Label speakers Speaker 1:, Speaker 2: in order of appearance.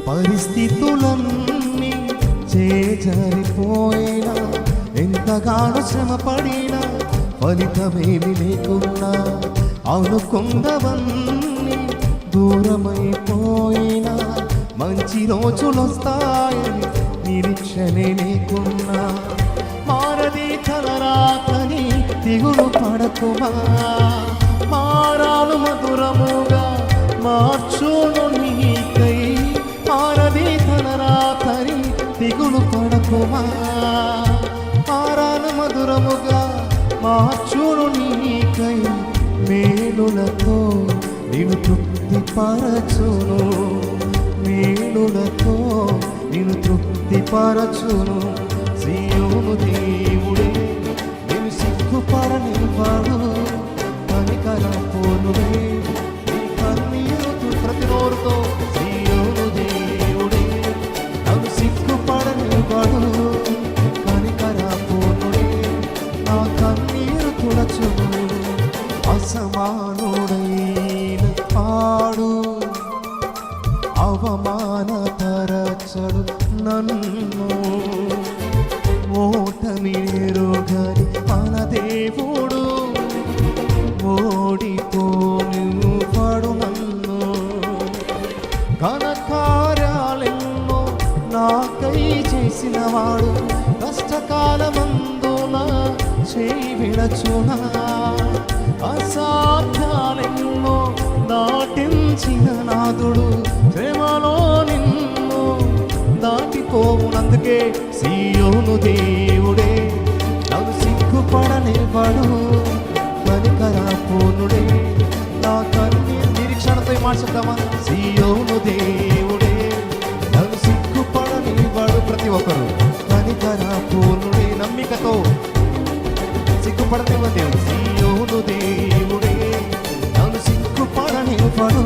Speaker 1: పరిస్థితులన్నీ చేజారిపోయినా, ఎంతగానో శ్రమపడినా ఫలితమేమి లేకున్నా, అనుకున్నవన్నీ దూరమైపోయినా, మంచి రోజులొస్తాయని నిరీక్షనే లేకున్నా, మారది తలరాతని దిగులు పడకుమా, మారాలు మధురముగా మార్చును నీకై, మారది తలరాతని దిగులు పడకుమా, మారాలు మధురముగా మార్చును నీకై, మేలులతో నిన్ను తృప్తిపరచును, మేలులతో నిన్ను తృప్తిపరచును. సీయోను దేవుడే నిన్ను సిగ్గుపడనివ్వడు, కనికరపూర్ణుడే నీ కన్నీరు ప్రతి నోరుతో. సీయోను దేవుడే నన్ను సిగ్గుపడనివ్వడు, కనికరపూర్ణుడే నా కన్నీరు తుడచును. అసమానుడైన పాడు అవమానపరచడు నన్ను, ఓటమి ఎరుగని మన దేవుడు ఓడిపోనివ్వడు నన్ను. ఘనకార్యాలెన్నో నాకై చేసినవాడు, కష్టకాలమందున చేయి విడచునా, అసాధ్యాలెన్నో దాటించిన నాదుడు శ్రమలో నిన్ను దాటిపోవునందుకే. సీయోను దేవుడే నన్ను సిగ్గుపడనివ్వడు, కనికరపూర్ణుడే నా కన్నీరు. నిరీక్షణతో మార్చుద్దామా? సీయోను దేవుడే నన్ను సిగ్గుపడనివ్వడు. ప్రతి ఒక్కరు కనికరపూర్ణుడే నమ్మికతో సిగ్గుపడనివ్వ దేవుడు. సీయోను దేవుడే నన్ను సిగ్గుపడనివ్వడు,